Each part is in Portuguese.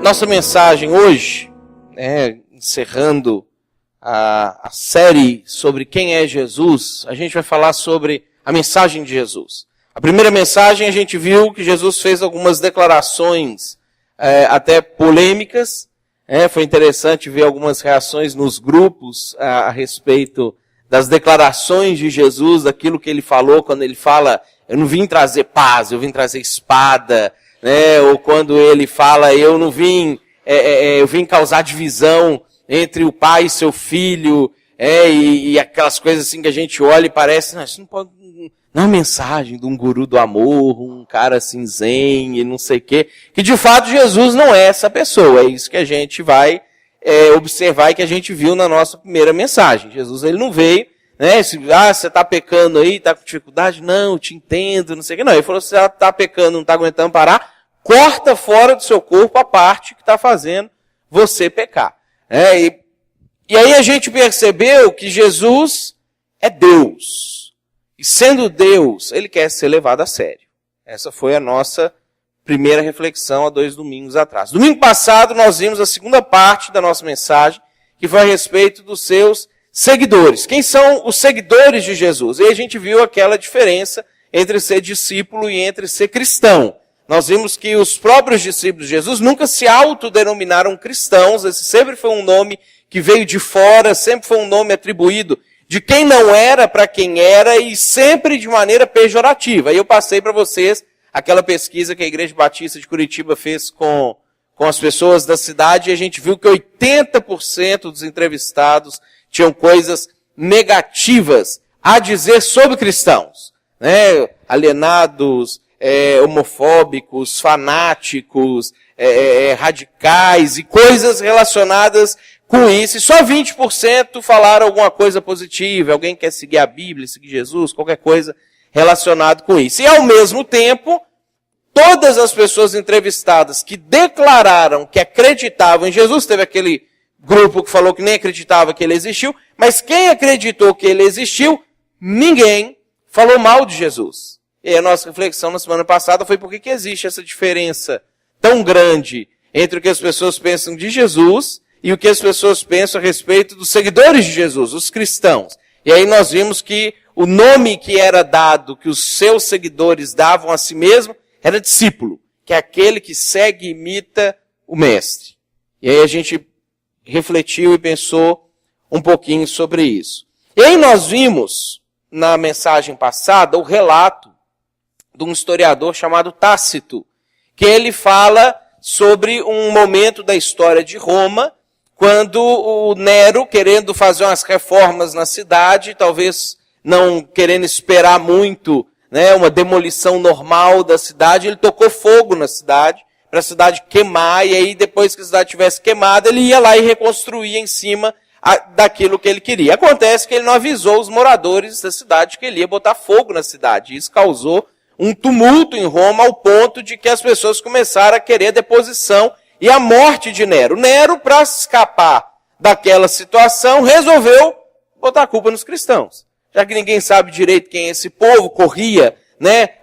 Nossa mensagem hoje, encerrando a série sobre quem é Jesus, a gente vai falar sobre a mensagem de Jesus. A primeira mensagem a gente viu que Jesus fez algumas declarações até polêmicas. Foi interessante ver algumas reações nos grupos a respeito das declarações de Jesus, daquilo que ele falou quando ele fala, eu não vim trazer paz, eu vim trazer espada, ou quando ele fala, eu não vim, eu vim causar divisão entre o pai e seu filho, e aquelas coisas assim que a gente olha e parece, isso não pode, não é uma mensagem de um guru do amor, um cara assim zen e não sei o quê, que de fato Jesus não é essa pessoa, é isso que a gente vai observar e que a gente viu na nossa primeira mensagem. Jesus, ele não veio, você está pecando aí, está com dificuldade, não, eu te entendo, não sei o quê, não, ele falou, você está pecando, não está aguentando parar, corta fora do seu corpo a parte que está fazendo você pecar. E aí a gente percebeu que Jesus é Deus. E sendo Deus, ele quer ser levado a sério. Essa foi a nossa primeira reflexão há 2 domingos atrás. Domingo passado nós vimos a segunda parte da nossa mensagem, que foi a respeito dos seus seguidores. Quem são os seguidores de Jesus? E a gente viu aquela diferença entre ser discípulo e entre ser cristão. Nós vimos que os próprios discípulos de Jesus nunca se autodenominaram cristãos, esse sempre foi um nome que veio de fora, sempre foi um nome atribuído de quem não era para quem era e sempre de maneira pejorativa. E eu passei para vocês aquela pesquisa que a Igreja Batista de Curitiba fez com as pessoas da cidade e a gente viu que 80% dos entrevistados tinham coisas negativas a dizer sobre cristãos, alienados, homofóbicos, fanáticos, radicais e coisas relacionadas com isso. E só 20% falaram alguma coisa positiva, alguém quer seguir a Bíblia, seguir Jesus, qualquer coisa relacionada com isso. E ao mesmo tempo, todas as pessoas entrevistadas que declararam que acreditavam em Jesus, teve aquele grupo que falou que nem acreditava que ele existiu, mas quem acreditou que ele existiu, ninguém falou mal de Jesus. E a nossa reflexão na semana passada foi por que existe essa diferença tão grande entre o que as pessoas pensam de Jesus e o que as pessoas pensam a respeito dos seguidores de Jesus, os cristãos. E aí nós vimos que o nome que era dado, que os seus seguidores davam a si mesmo, era discípulo, que é aquele que segue e imita o mestre. E aí a gente refletiu e pensou um pouquinho sobre isso. E aí nós vimos, na mensagem passada, o relato de um historiador chamado Tácito, que ele fala sobre um momento da história de Roma, quando o Nero, querendo fazer umas reformas na cidade, talvez não querendo esperar muito, uma demolição normal da cidade, ele tocou fogo na cidade, para a cidade queimar, e aí depois que a cidade tivesse queimada, ele ia lá e reconstruía em cima daquilo que ele queria. Acontece que ele não avisou os moradores da cidade que ele ia botar fogo na cidade. Isso causou um tumulto em Roma ao ponto de que as pessoas começaram a querer a deposição e a morte de Nero. Nero, para escapar daquela situação, resolveu botar a culpa nos cristãos. Já que ninguém sabe direito quem é esse povo, corria,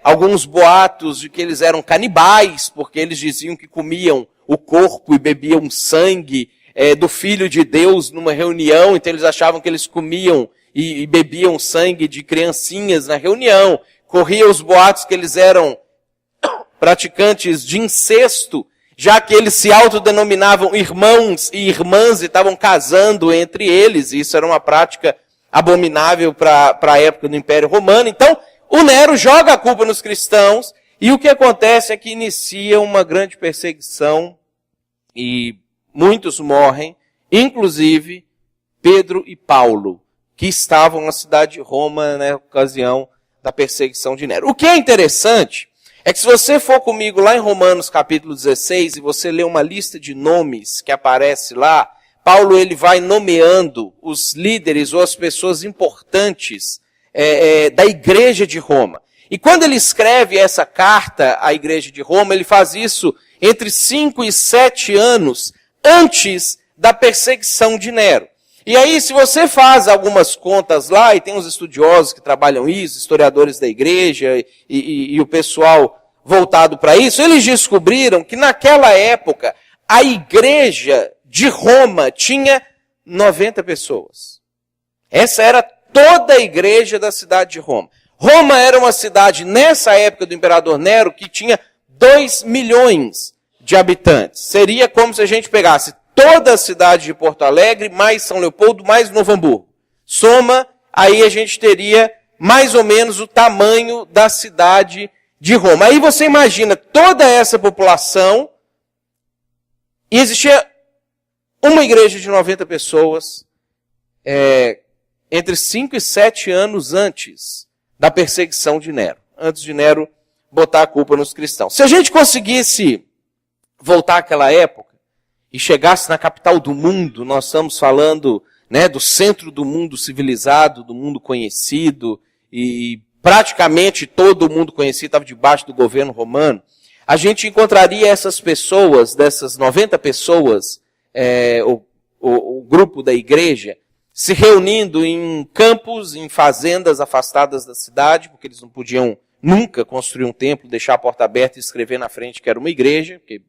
alguns boatos de que eles eram canibais, porque eles diziam que comiam o corpo e bebiam sangue do Filho de Deus numa reunião, então eles achavam que eles comiam e bebiam sangue de criancinhas na reunião. Corria os boatos que eles eram praticantes de incesto, já que eles se autodenominavam irmãos e irmãs e estavam casando entre eles. E isso era uma prática abominável para a época do Império Romano. Então, o Nero joga a culpa nos cristãos e o que acontece é que inicia uma grande perseguição e muitos morrem, inclusive Pedro e Paulo, que estavam na cidade de Roma na ocasião da perseguição de Nero. O que é interessante é que se você for comigo lá em Romanos capítulo 16 e você ler uma lista de nomes que aparece lá, Paulo ele vai nomeando os líderes ou as pessoas importantes da igreja de Roma. E quando ele escreve essa carta à igreja de Roma, ele faz isso entre 5 e 7 anos antes da perseguição de Nero. E aí, se você faz algumas contas lá, e tem uns estudiosos que trabalham isso, historiadores da igreja e o pessoal voltado para isso, eles descobriram que naquela época a igreja de Roma tinha 90 pessoas. Essa era toda a igreja da cidade de Roma. Roma era uma cidade, nessa época do imperador Nero, que tinha 2 milhões de habitantes. Seria como se a gente pegasse toda a cidade de Porto Alegre, mais São Leopoldo, mais Novo Hamburgo. Soma, aí a gente teria mais ou menos o tamanho da cidade de Roma. Aí você imagina toda essa população, e existia uma igreja de 90 pessoas, entre 5 e 7 anos antes da perseguição de Nero. Antes de Nero botar a culpa nos cristãos. Se a gente conseguisse voltar àquela época e chegasse na capital do mundo, nós estamos falando, né, do centro do mundo civilizado, do mundo conhecido, e praticamente todo o mundo conhecido estava debaixo do governo romano, a gente encontraria essas pessoas, dessas 90 pessoas, o grupo da igreja, se reunindo em campos, em fazendas afastadas da cidade, porque eles não podiam nunca construir um templo, deixar a porta aberta e escrever na frente que era uma igreja, porque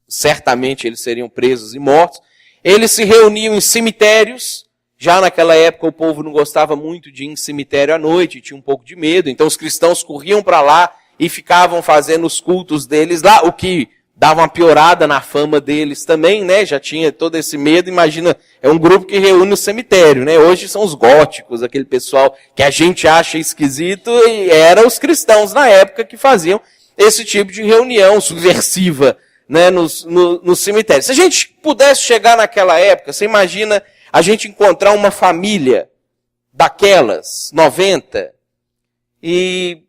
certamente eles seriam presos e mortos. Eles se reuniam em cemitérios. Já naquela época o povo não gostava muito de ir em cemitério à noite, tinha um pouco de medo, então os cristãos corriam para lá e ficavam fazendo os cultos deles lá, o que dava uma piorada na fama deles também, né? Já tinha todo esse medo. Imagina, é um grupo que reúne no cemitério, né? Hoje são os góticos, aquele pessoal que a gente acha esquisito, e eram os cristãos na época que faziam esse tipo de reunião subversiva, né? No cemitério. Se a gente pudesse chegar naquela época, você imagina a gente encontrar uma família daquelas, 90, e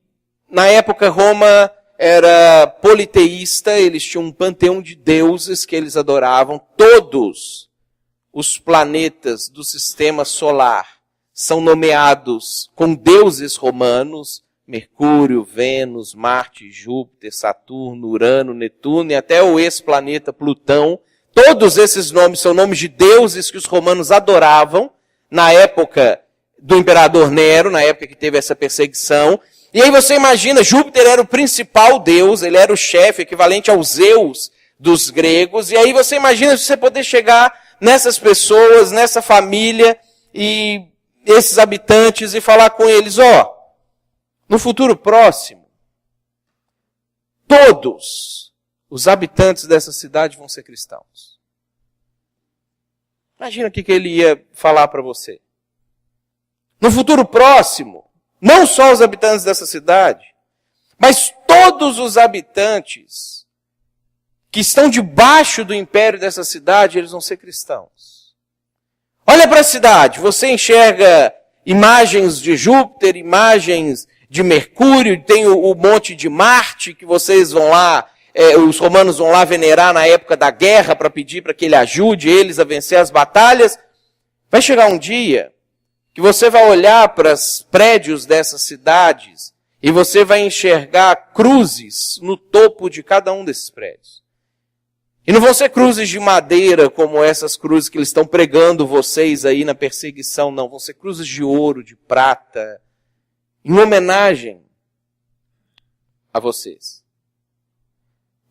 na época Roma era politeísta, eles tinham um panteão de deuses que eles adoravam. Todos os planetas do sistema solar são nomeados com deuses romanos: Mercúrio, Vênus, Marte, Júpiter, Saturno, Urano, Netuno e até o ex-planeta Plutão. Todos esses nomes são nomes de deuses que os romanos adoravam na época do imperador Nero, na época que teve essa perseguição. E aí você imagina, Júpiter era o principal deus, ele era o chefe, equivalente ao Zeus dos gregos. E aí você imagina você poder chegar nessas pessoas, nessa família, e esses habitantes, e falar com eles: no futuro próximo, todos os habitantes dessa cidade vão ser cristãos. Imagina o que ele ia falar para você. No futuro próximo, não só os habitantes dessa cidade, mas todos os habitantes que estão debaixo do império dessa cidade, eles vão ser cristãos. Olha para a cidade, você enxerga imagens de Júpiter, imagens de Mercúrio, tem o monte de Marte que vocês vão lá, os romanos vão lá venerar na época da guerra para pedir para que ele ajude eles a vencer as batalhas. Vai chegar um dia que você vai olhar para os prédios dessas cidades e você vai enxergar cruzes no topo de cada um desses prédios. E não vão ser cruzes de madeira como essas cruzes que eles estão pregando vocês aí na perseguição, não. Vão ser cruzes de ouro, de prata, em homenagem a vocês.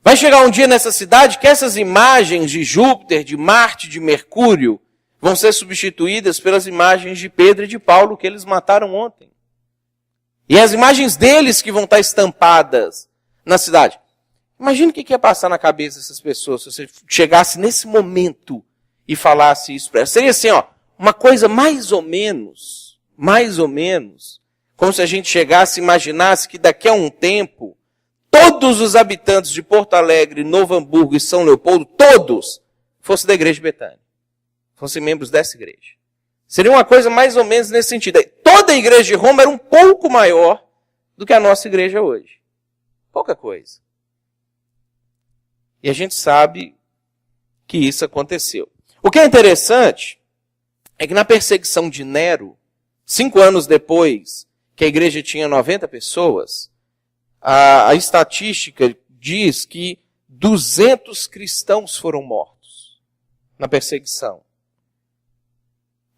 Vai chegar um dia nessa cidade que essas imagens de Júpiter, de Marte, de Mercúrio, vão ser substituídas pelas imagens de Pedro e de Paulo que eles mataram ontem. E as imagens deles que vão estar estampadas na cidade. Imagina o que ia passar na cabeça dessas pessoas se você chegasse nesse momento e falasse isso para elas. Seria assim, uma coisa mais ou menos, como se a gente chegasse e imaginasse que daqui a um tempo, todos os habitantes de Porto Alegre, Novo Hamburgo e São Leopoldo, todos, fossem da igreja de Betânia. Fossem membros dessa igreja. Seria uma coisa mais ou menos nesse sentido. Toda a igreja de Roma era um pouco maior do que a nossa igreja hoje. Pouca coisa. E a gente sabe que isso aconteceu. O que é interessante é que na perseguição de Nero, 5 anos depois que a igreja tinha 90 pessoas, a estatística diz que 200 cristãos foram mortos na perseguição.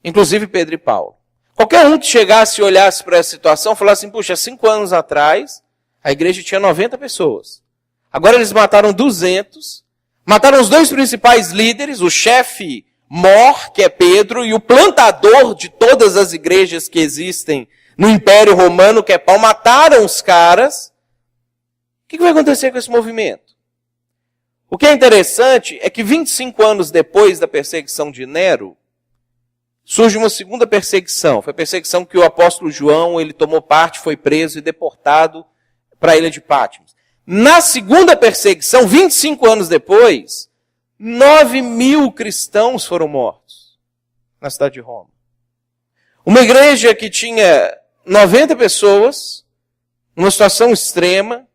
Inclusive Pedro e Paulo. Qualquer um que chegasse e olhasse para essa situação, falasse assim: puxa, 5 anos atrás, a igreja tinha 90 pessoas. Agora eles mataram 200, Mataram os dois principais líderes, o chefe mor, que é Pedro, e o plantador de todas as igrejas que existem no Império Romano, que é Paulo. Mataram os caras. O que vai acontecer com esse movimento? O que é interessante é que 25 anos depois da perseguição de Nero, surge uma segunda perseguição. Foi a perseguição que o apóstolo João, ele tomou parte, foi preso e deportado para a ilha de Patmos. Na segunda perseguição, 25 anos depois, 9.000 cristãos foram mortos na cidade de Roma. Uma igreja que tinha 90 pessoas, numa situação extrema,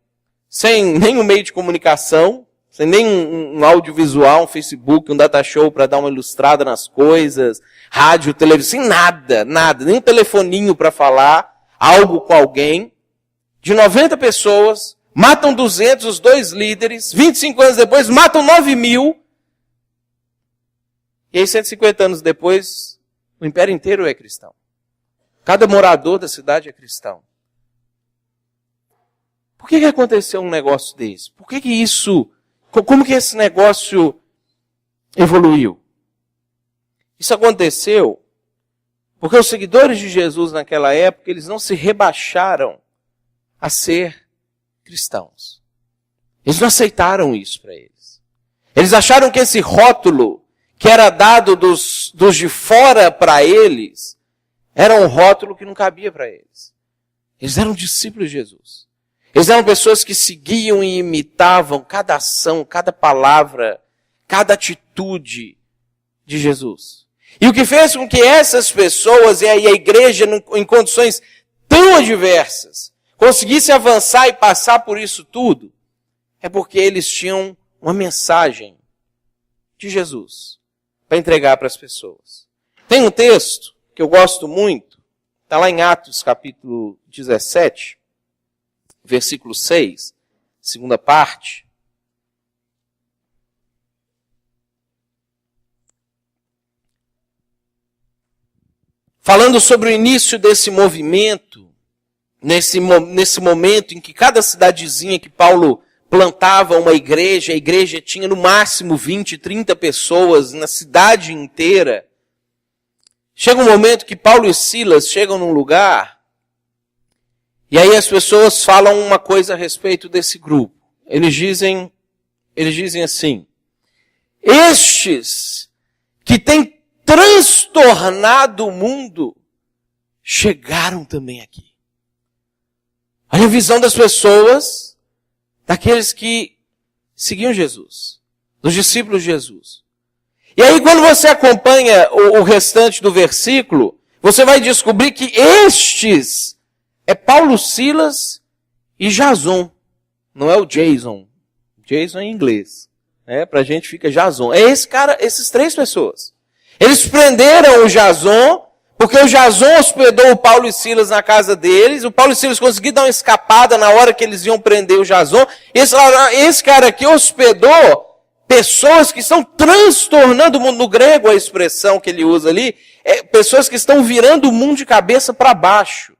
sem nenhum meio de comunicação, sem nem um audiovisual, um Facebook, um data show para dar uma ilustrada nas coisas, rádio, televisão, sem nada, nem um telefoninho para falar algo com alguém. De 90 pessoas, matam 200, os dois líderes, 25 anos depois, matam 9.000. E aí, 150 anos depois, o império inteiro é cristão. Cada morador da cidade é cristão. Por que aconteceu um negócio desse? Por que isso... Como que esse negócio evoluiu? Isso aconteceu porque os seguidores de Jesus naquela época, eles não se rebaixaram a ser cristãos. Eles não aceitaram isso para eles. Eles acharam que esse rótulo que era dado dos de fora para eles, era um rótulo que não cabia para eles. Eles eram discípulos de Jesus. Eles eram pessoas que seguiam e imitavam cada ação, cada palavra, cada atitude de Jesus. E o que fez com que essas pessoas e a igreja, em condições tão adversas, conseguisse avançar e passar por isso tudo, é porque eles tinham uma mensagem de Jesus para entregar para as pessoas. Tem um texto que eu gosto muito, está lá em Atos capítulo 17, versículo 6, segunda parte. Falando sobre o início desse movimento, nesse momento em que cada cidadezinha que Paulo plantava uma igreja, a igreja tinha no máximo 20, 30 pessoas na cidade inteira. Chega um momento que Paulo e Silas chegam num lugar, e aí as pessoas falam uma coisa a respeito desse grupo. Eles dizem assim: estes que têm transtornado o mundo, chegaram também aqui. Olha a visão das pessoas, daqueles que seguiam Jesus, dos discípulos de Jesus. E aí quando você acompanha o restante do versículo, você vai descobrir que estes é Paulo, Silas e Jason. Não é o Jason. Jason em inglês. Pra gente fica Jason. É esse cara, essas três pessoas. Eles prenderam o Jason, porque o Jason hospedou o Paulo e Silas na casa deles. O Paulo e Silas conseguiram dar uma escapada na hora que eles iam prender o Jason. Esse cara aqui hospedou pessoas que estão transtornando o mundo. No grego, a expressão que ele usa ali, é pessoas que estão virando o mundo de cabeça para baixo.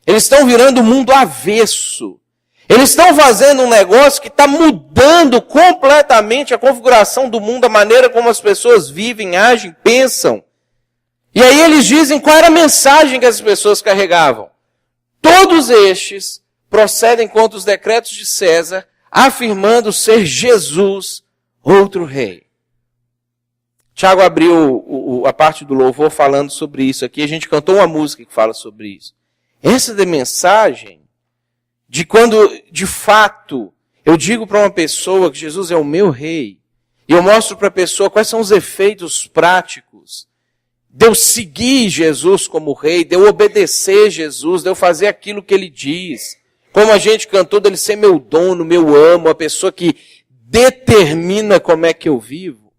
Eles estão virando o mundo avesso. Eles estão fazendo um negócio que está mudando completamente a configuração do mundo, a maneira como as pessoas vivem, agem, pensam. E aí eles dizem qual era a mensagem que as pessoas carregavam. Todos estes procedem contra os decretos de César, afirmando ser Jesus outro rei. Tiago abriu a parte do louvor falando sobre isso aqui. A gente cantou uma música que fala sobre isso. Essa é a mensagem de quando, de fato, eu digo para uma pessoa que Jesus é o meu rei, e eu mostro para a pessoa quais são os efeitos práticos de eu seguir Jesus como rei, de eu obedecer Jesus, de eu fazer aquilo que ele diz. Como a gente cantou, dele ser meu dono, meu amo, a pessoa que determina como é que eu vivo.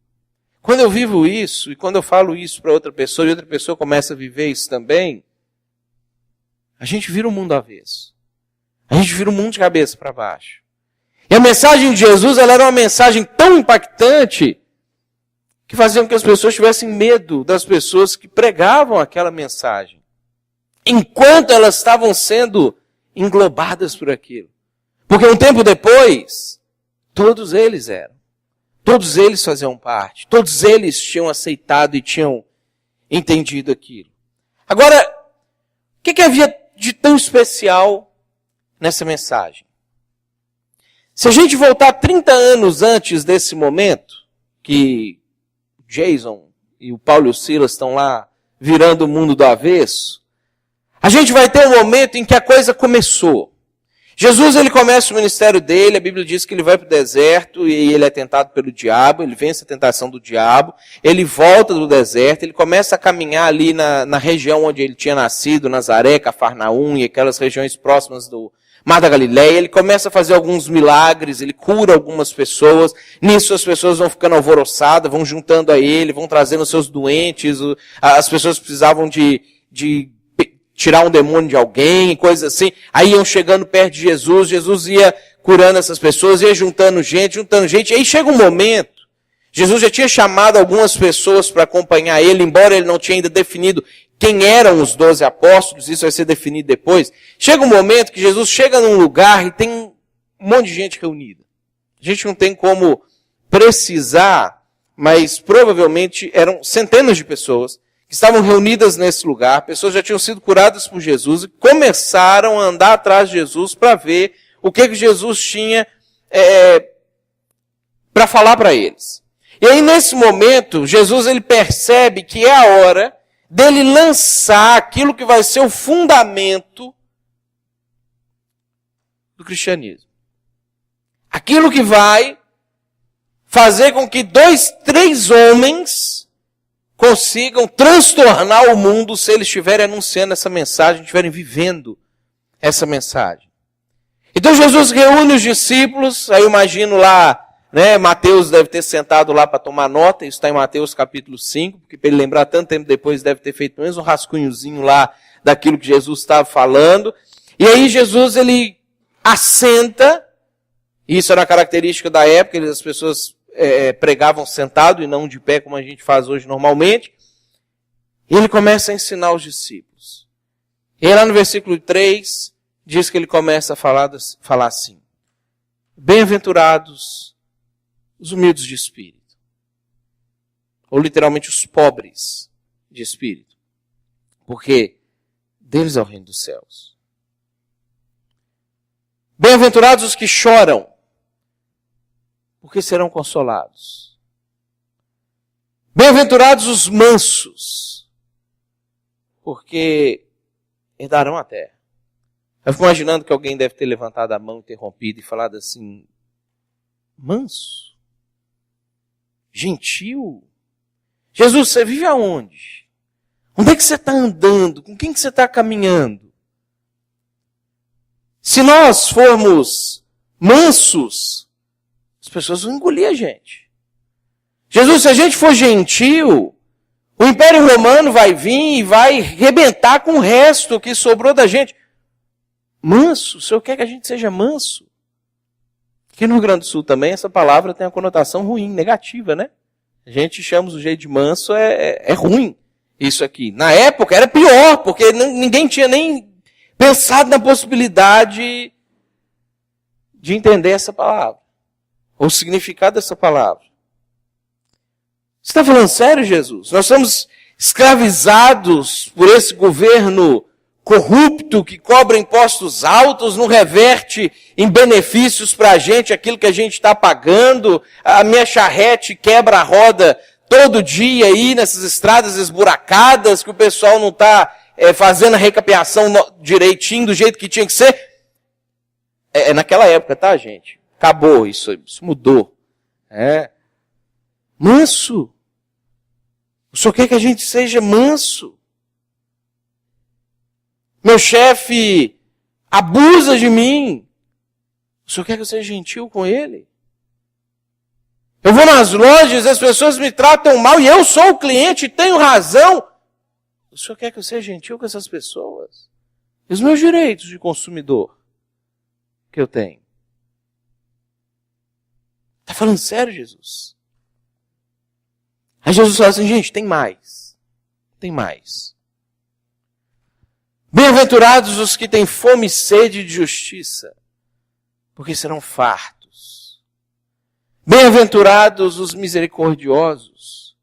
Quando eu vivo isso, e quando eu falo isso para outra pessoa, e outra pessoa começa a viver isso também, a gente vira o mundo avesso. A gente vira o mundo de cabeça para baixo. E a mensagem de Jesus, ela era uma mensagem tão impactante que fazia com que as pessoas tivessem medo das pessoas que pregavam aquela mensagem, enquanto elas estavam sendo englobadas por aquilo. Porque um tempo depois, todos eles eram. Todos eles faziam parte. Todos eles tinham aceitado e tinham entendido aquilo. Agora, o que havia de tão especial nessa mensagem? Se a gente voltar 30 anos antes desse momento, que Jason e o Paulo e o Silas estão lá virando o mundo do avesso, a gente vai ter um momento em que a coisa começou. Jesus, ele começa o ministério dele, a Bíblia diz que ele vai para o deserto e ele é tentado pelo diabo, ele vence a tentação do diabo, ele volta do deserto, ele começa a caminhar ali na região onde ele tinha nascido, Nazaré, Cafarnaum e aquelas regiões próximas do Mar da Galileia, ele começa a fazer alguns milagres, ele cura algumas pessoas, nisso as pessoas vão ficando alvoroçadas, vão juntando a ele, vão trazendo seus doentes, as pessoas precisavam de tirar um demônio de alguém, coisas assim, aí iam chegando perto de Jesus, Jesus ia curando essas pessoas, ia juntando gente, e aí chega um momento, Jesus já tinha chamado algumas pessoas para acompanhar ele, embora ele não tinha ainda definido quem eram os 12 apóstolos, isso vai ser definido depois. Chega um momento que Jesus chega num lugar e tem um monte de gente reunida. A gente não tem como precisar, mas provavelmente eram centenas de pessoas que estavam reunidas nesse lugar, pessoas já tinham sido curadas por Jesus e começaram a andar atrás de Jesus para ver o que Jesus tinha para falar para eles. E aí nesse momento, Jesus ele percebe que é a hora dele lançar aquilo que vai ser o fundamento do cristianismo. Aquilo que vai fazer com que 2, 3 homens consigam transtornar o mundo se eles estiverem anunciando essa mensagem, estiverem vivendo essa mensagem. Então Jesus reúne os discípulos, aí eu imagino lá, né, Mateus deve ter sentado lá para tomar nota, isso está em Mateus capítulo 5, porque para ele lembrar tanto tempo depois deve ter feito pelo menos um rascunhozinho lá daquilo que Jesus estava falando. E aí Jesus ele assenta, isso era uma característica da época, as pessoas pregavam sentado e não de pé como a gente faz hoje normalmente. E ele começa a ensinar os discípulos. E aí lá no versículo 3 diz que ele começa a falar assim: bem-aventurados os humildes de espírito. Ou literalmente os pobres de espírito. Porque deles é o reino dos céus. Bem-aventurados os que choram, porque serão consolados. Bem-aventurados os mansos, porque herdarão a terra. Eu fico imaginando que alguém deve ter levantado a mão, interrompido e falado assim: manso? Gentil? Jesus, você vive aonde? Onde é que você está andando? Com quem que você está caminhando? Se nós formos mansos, as pessoas vão engolir a gente. Jesus, se a gente for gentil, o Império Romano vai vir e vai rebentar com o resto que sobrou da gente. Manso? O Senhor quer que a gente seja manso? Aqui no Rio Grande do Sul também essa palavra tem uma conotação ruim, negativa, né? A gente chama o jeito de manso, é ruim isso aqui. Na época era pior, porque ninguém tinha nem pensado na possibilidade de entender essa palavra. Ou o significado dessa palavra. Você está falando sério, Jesus? Nós somos escravizados por esse governo corrupto que cobra impostos altos, não reverte em benefícios para a gente aquilo que a gente está pagando. A minha charrete quebra a roda todo dia aí nessas estradas esburacadas que o pessoal não está fazendo a recapeação direitinho do jeito que tinha que ser. É naquela época, tá, gente? Acabou isso mudou. Manso. O Senhor quer que a gente seja manso. Meu chefe abusa de mim. O Senhor quer que eu seja gentil com ele? Eu vou nas lojas, as pessoas me tratam mal e eu sou o cliente e tenho razão. O Senhor quer que eu seja gentil com essas pessoas? E os meus direitos de consumidor que eu tenho? Está falando sério, Jesus? Aí Jesus fala assim, gente, tem mais. Tem mais. Bem-aventurados os que têm fome e sede de justiça, porque serão fartos. Bem-aventurados os misericordiosos,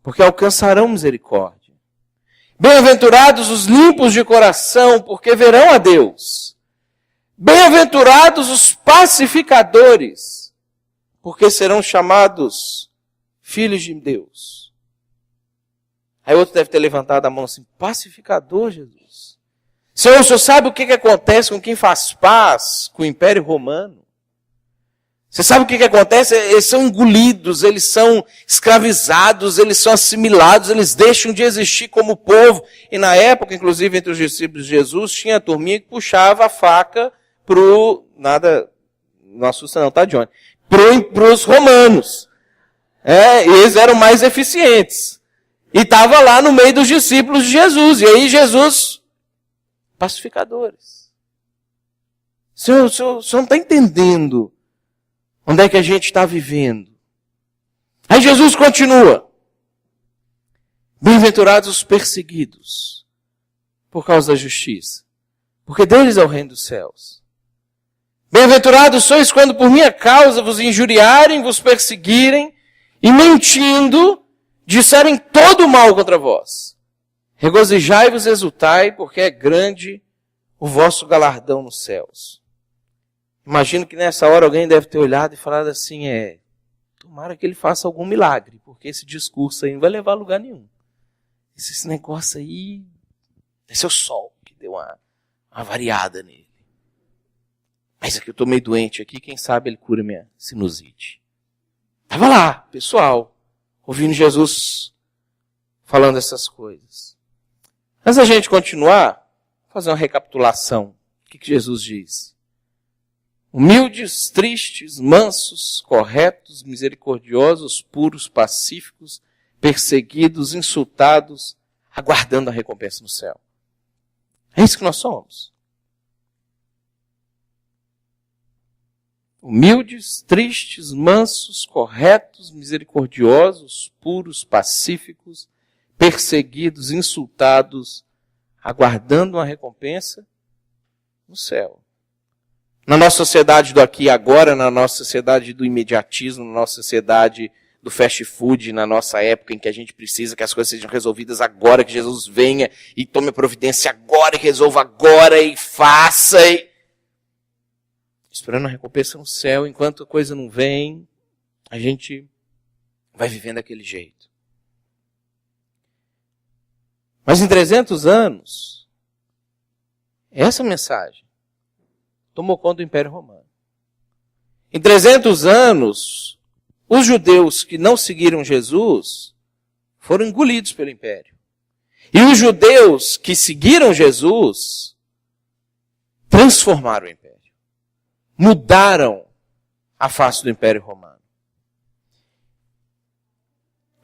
porque alcançarão misericórdia. Bem-aventurados os limpos de coração, porque verão a Deus. Bem-aventurados os pacificadores, porque serão chamados filhos de Deus. Aí outro deve ter levantado a mão assim, pacificador, Jesus. Senhor, o Senhor sabe o que acontece com quem faz paz com o Império Romano? Você sabe o que acontece? Eles são engolidos, eles são escravizados, eles são assimilados, eles deixam de existir como povo. E na época, inclusive, entre os discípulos de Jesus, tinha a turminha que puxava a faca não assusta não, tá, Johnny? Pros romanos. Eles eram mais eficientes. E estava lá no meio dos discípulos de Jesus. E aí Jesus, pacificadores. O senhor não está entendendo onde é que a gente está vivendo. Aí Jesus continua. Bem-aventurados os perseguidos por causa da justiça, porque deles é o reino dos céus. Bem-aventurados sois quando por minha causa vos injuriarem, vos perseguirem e mentindo disserem todo o mal contra vós. Regozijai-vos e exultai, porque é grande o vosso galardão nos céus. Imagino que nessa hora alguém deve ter olhado e falado assim, tomara que ele faça algum milagre, porque esse discurso aí não vai levar a lugar nenhum. Esse negócio aí, esse é o sol que deu uma variada nele. Mas aqui eu estou meio doente aqui, quem sabe ele cura minha sinusite. Estava lá, pessoal, ouvindo Jesus falando essas coisas. Antes da gente continuar, vou fazer uma recapitulação. O que Jesus diz? Humildes, tristes, mansos, corretos, misericordiosos, puros, pacíficos, perseguidos, insultados, aguardando a recompensa no céu. É isso que nós somos. Humildes, tristes, mansos, corretos, misericordiosos, puros, pacíficos, perseguidos, insultados, aguardando uma recompensa no céu. Na nossa sociedade do aqui e agora, na nossa sociedade do imediatismo, na nossa sociedade do fast food, na nossa época em que a gente precisa que as coisas sejam resolvidas agora, que Jesus venha e tome a providência agora, e resolva agora, e faça, esperando a recompensa no céu, enquanto a coisa não vem, a gente vai vivendo daquele jeito. Mas em 300 anos, essa mensagem tomou conta do Império Romano. Em 300 anos, os judeus que não seguiram Jesus foram engolidos pelo Império. E os judeus que seguiram Jesus transformaram o Império. Mudaram a face do Império Romano.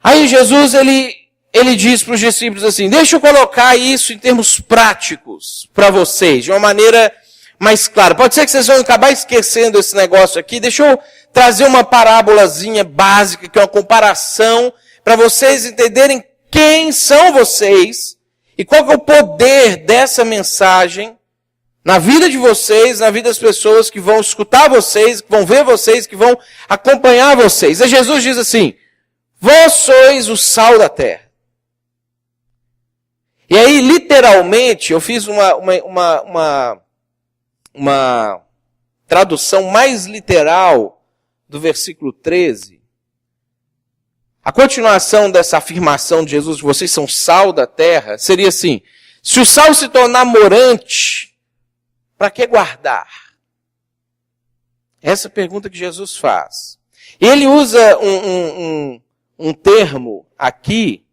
Aí Jesus, ele diz para os discípulos assim, deixa eu colocar isso em termos práticos para vocês, de uma maneira mais clara. Pode ser que vocês vão acabar esquecendo esse negócio aqui. Deixa eu trazer uma parábolazinha básica, que é uma comparação, para vocês entenderem quem são vocês e qual que é o poder dessa mensagem na vida de vocês, na vida das pessoas que vão escutar vocês, que vão ver vocês, que vão acompanhar vocês. E Jesus diz assim, vós sois o sal da terra. E aí, literalmente, eu fiz uma tradução mais literal do versículo 13. A continuação dessa afirmação de Jesus, vocês são sal da terra, seria assim, se o sal se tornar morante, para que guardar? Essa é a pergunta que Jesus faz. Ele usa um termo aqui,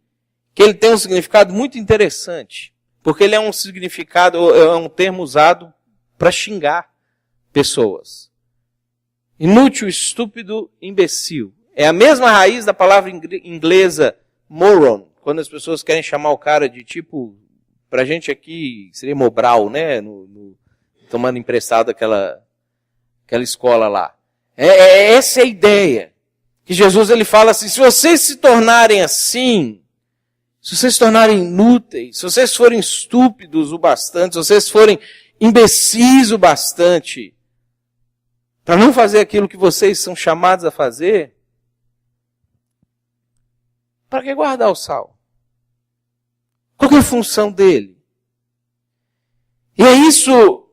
que ele tem um significado muito interessante, porque ele é um termo usado para xingar pessoas. Inútil, estúpido, imbecil. É a mesma raiz da palavra inglesa moron, quando as pessoas querem chamar o cara de tipo, pra gente aqui seria Mobral, né? Tomando emprestado aquela escola lá. Essa é a ideia. Que Jesus ele fala assim, se vocês se tornarem assim, se vocês se tornarem inúteis, se vocês forem estúpidos o bastante, se vocês forem imbecis o bastante, para não fazer aquilo que vocês são chamados a fazer, para que guardar o sal? Qual que é a função dele? E é isso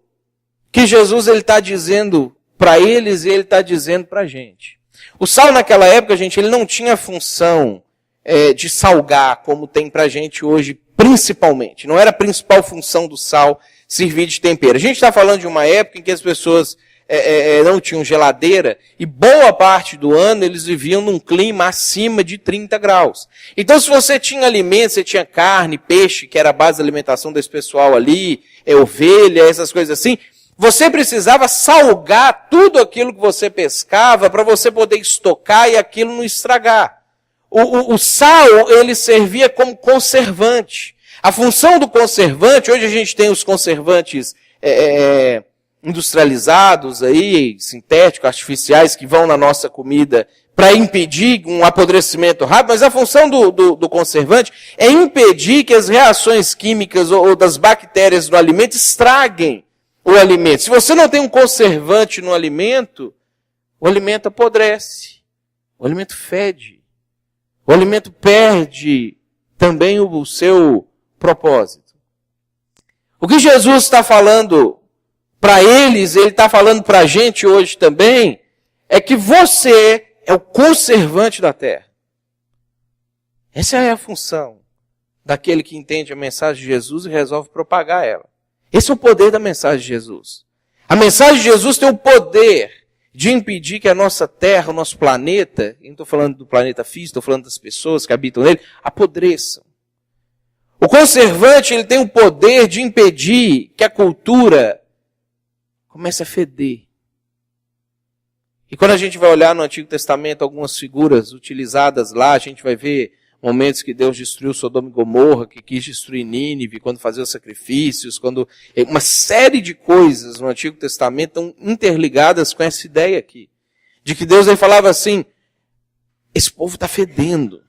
que Jesus está dizendo para eles e ele está dizendo para a gente. O sal naquela época, gente, ele não tinha função de salgar, como tem para a gente hoje, principalmente. Não era a principal função do sal servir de tempero. A gente está falando de uma época em que as pessoas não tinham geladeira e boa parte do ano eles viviam num clima acima de 30 graus. Então, se você tinha alimentos, você tinha carne, peixe, que era a base da alimentação desse pessoal ali, ovelha, essas coisas assim, você precisava salgar tudo aquilo que você pescava para você poder estocar e aquilo não estragar. O sal, ele servia como conservante. A função do conservante, hoje a gente tem os conservantes industrializados aí, sintéticos, artificiais, que vão na nossa comida para impedir um apodrecimento rápido, mas a função do conservante é impedir que as reações químicas ou das bactérias do alimento estraguem o alimento. Se você não tem um conservante no alimento, o alimento apodrece, o alimento fede, o alimento perde também o seu propósito. O que Jesus está falando para eles, ele está falando para a gente hoje também, é que você é o conservante da terra. Essa é a função daquele que entende a mensagem de Jesus e resolve propagar ela. Esse é o poder da mensagem de Jesus. A mensagem de Jesus tem o poder de impedir que a nossa terra, o nosso planeta, eu não estou falando do planeta físico, estou falando das pessoas que habitam nele, apodreçam. O conservante, ele tem o poder de impedir que a cultura comece a feder. E quando a gente vai olhar no Antigo Testamento algumas figuras utilizadas lá, a gente vai ver momentos que Deus destruiu Sodoma e Gomorra, que quis destruir Nínive, quando fazia os sacrifícios, quando uma série de coisas no Antigo Testamento estão interligadas com essa ideia aqui. De que Deus aí falava assim, esse povo está fedendo.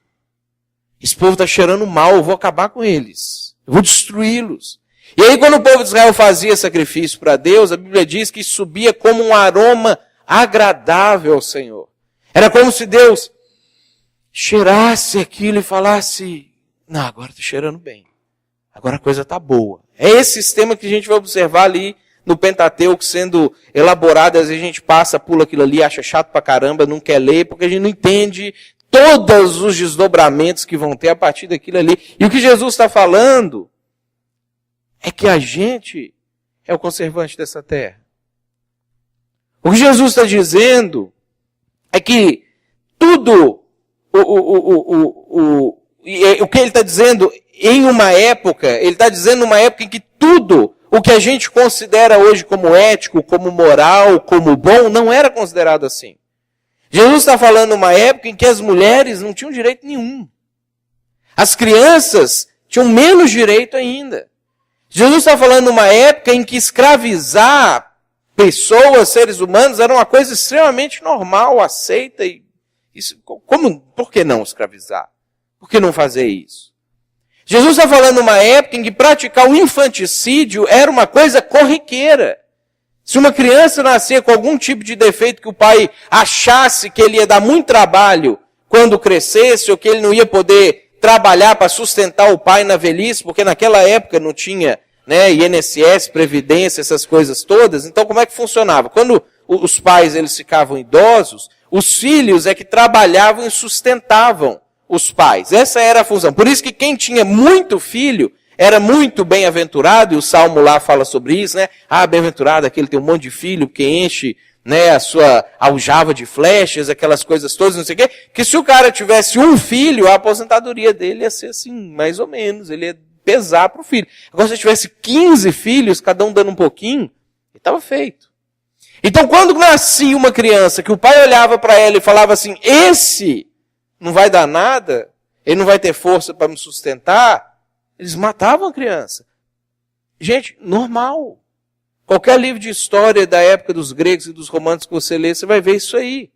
Esse povo está cheirando mal, eu vou acabar com eles. Eu vou destruí-los. E aí quando o povo de Israel fazia sacrifício para Deus, a Bíblia diz que subia como um aroma agradável ao Senhor. Era como se Deus cheirasse aquilo e falasse, não, agora está cheirando bem. Agora a coisa está boa. É esse sistema que a gente vai observar ali no Pentateuco sendo elaborado. Às vezes a gente passa, pula aquilo ali, acha chato pra caramba, não quer ler, porque a gente não entende todos os desdobramentos que vão ter a partir daquilo ali. E o que Jesus está falando é que a gente é o conservante dessa terra. O que Jesus está dizendo é que tudo o que ele está dizendo em uma época, ele está dizendo numa época em que tudo o que a gente considera hoje como ético, como moral, como bom, não era considerado assim. Jesus está falando numa época em que as mulheres não tinham direito nenhum. As crianças tinham menos direito ainda. Jesus está falando numa época em que escravizar pessoas, seres humanos, era uma coisa extremamente normal, aceita e isso, por que não escravizar? Por que não fazer isso? Jesus está falando numa época em que praticar o infanticídio era uma coisa corriqueira. Se uma criança nascia com algum tipo de defeito que o pai achasse que ele ia dar muito trabalho quando crescesse, ou que ele não ia poder trabalhar para sustentar o pai na velhice, porque naquela época não tinha INSS, Previdência, essas coisas todas, então como é que funcionava? Quando os pais eles ficavam idosos, os filhos é que trabalhavam e sustentavam os pais. Essa era a função. Por isso que quem tinha muito filho era muito bem-aventurado, e o Salmo lá fala sobre isso, né? Ah, bem-aventurado, aquele tem um monte de filho, que enche a sua aljava de flechas, aquelas coisas todas, não sei o quê. Que se o cara tivesse um filho, a aposentadoria dele ia ser assim, mais ou menos. Ele ia pesar para o filho. Agora, se tivesse 15 filhos, cada um dando um pouquinho, estava feito. Então, quando nascia uma criança que o pai olhava para ela e falava assim, esse não vai dar nada, ele não vai ter força para me sustentar, eles matavam a criança. Gente, normal. Qualquer livro de história da época dos gregos e dos romanos que você lê, você vai ver isso aí.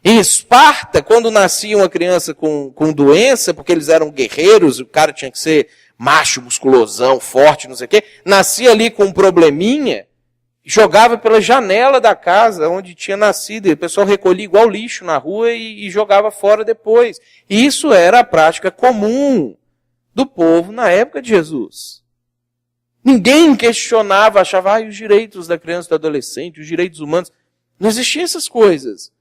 Em Esparta, quando nascia uma criança com doença, porque eles eram guerreiros, o cara tinha que ser macho, musculosão, forte, não sei o quê, nascia ali com um probleminha, jogava pela janela da casa onde tinha nascido, e o pessoal recolhia igual lixo na rua e jogava fora depois. E isso era a prática comum do povo na época de Jesus. Ninguém questionava, achava, os direitos da criança e do adolescente, os direitos humanos. Não existiam essas coisas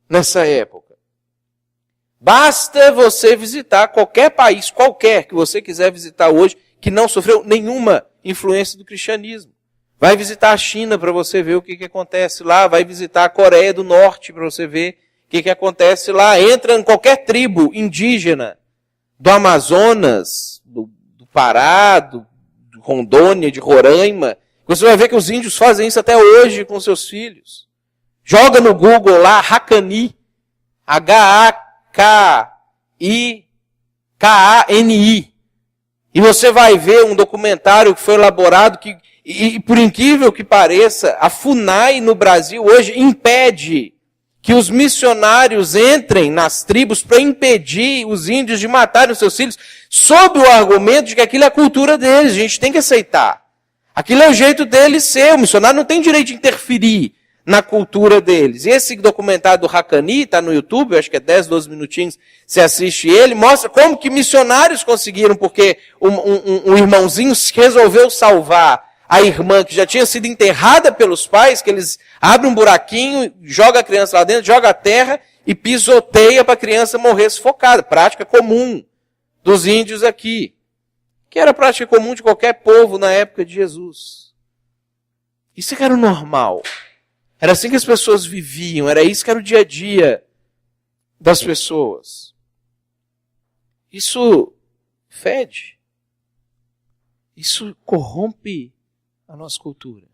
nessa época. Basta você visitar qualquer país, qualquer que você quiser visitar hoje, que não sofreu nenhuma influência do cristianismo. Vai visitar a China para você ver o que acontece lá. Vai visitar a Coreia do Norte para você ver o que acontece lá. Entra em qualquer tribo indígena do Amazonas, do Pará, do Rondônia, de Roraima. Você vai ver que os índios fazem isso até hoje com seus filhos. Joga no Google lá, Hakani. Hakani. E você vai ver um documentário que foi elaborado que, e por incrível que pareça, a FUNAI no Brasil hoje impede que os missionários entrem nas tribos para impedir os índios de matarem os seus filhos, sob o argumento de que aquilo é a cultura deles, a gente tem que aceitar. Aquilo é o jeito deles ser, o missionário não tem direito de interferir na cultura deles. E esse documentário do Hakani, está no YouTube, eu acho que é 10, 12 minutinhos, você assiste ele, mostra como que missionários conseguiram, porque um irmãozinho resolveu salvar a irmã que já tinha sido enterrada pelos pais, que eles abrem um buraquinho, joga a criança lá dentro, joga a terra e pisoteia para a criança morrer sufocada. Prática comum dos índios aqui. Que era prática comum de qualquer povo na época de Jesus. Isso que era o normal. Era assim que as pessoas viviam, era isso que era o dia a dia das pessoas. Isso fede. Isso corrompe a nossa cultura.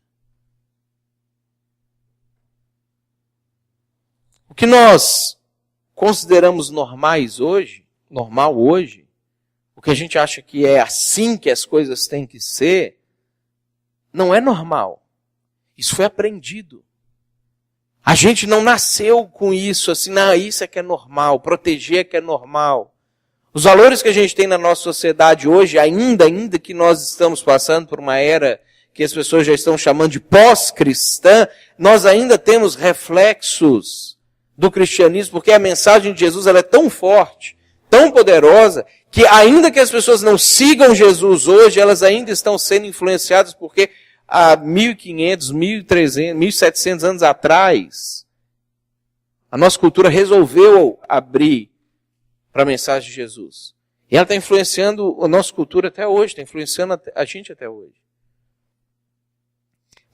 O que nós consideramos normal hoje, o que a gente acha que é assim que as coisas têm que ser, não é normal. Isso foi aprendido. A gente não nasceu com isso, assim, não, isso é que é normal, proteger é que é normal. Os valores que a gente tem na nossa sociedade hoje, ainda que nós estamos passando por uma era que as pessoas já estão chamando de pós-cristã, nós ainda temos reflexos do cristianismo, porque a mensagem de Jesus ela é tão forte, tão poderosa, que ainda que as pessoas não sigam Jesus hoje, elas ainda estão sendo influenciadas, porque há 1.500, 1.300, 1.700 anos atrás, a nossa cultura resolveu abrir para a mensagem de Jesus. E ela está influenciando a nossa cultura até hoje, está influenciando a gente até hoje.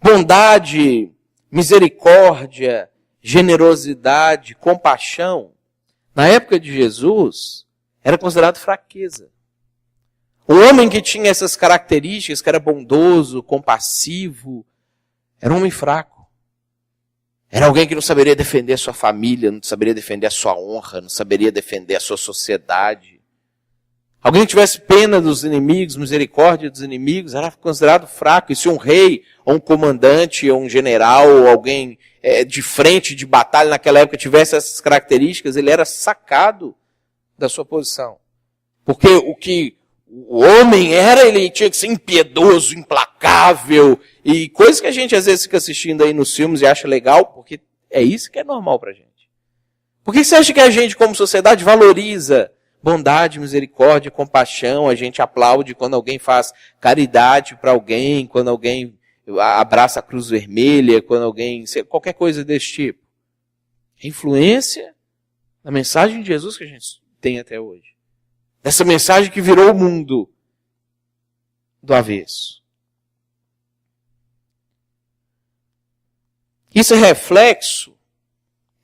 Bondade, misericórdia, generosidade, compaixão, na época de Jesus, era considerado fraqueza. O homem que tinha essas características, que era bondoso, compassivo, era um homem fraco. Era alguém que não saberia defender a sua família, não saberia defender a sua honra, não saberia defender a sua sociedade. Alguém que tivesse pena dos inimigos, misericórdia dos inimigos, era considerado fraco. E se um rei, ou um comandante, ou um general, ou alguém de frente de batalha naquela época tivesse essas características, ele era sacado da sua posição. Porque o que o homem era, ele tinha que ser impiedoso, implacável, e coisas que a gente às vezes fica assistindo aí nos filmes e acha legal, porque é isso que é normal pra gente. Por que você acha que a gente, como sociedade, valoriza bondade, misericórdia, compaixão? A gente aplaude quando alguém faz caridade para alguém, quando alguém abraça a cruz vermelha, quando alguém... qualquer coisa desse tipo. A influência da mensagem de Jesus que a gente tem até hoje. Dessa mensagem que virou o mundo do avesso. Isso é reflexo,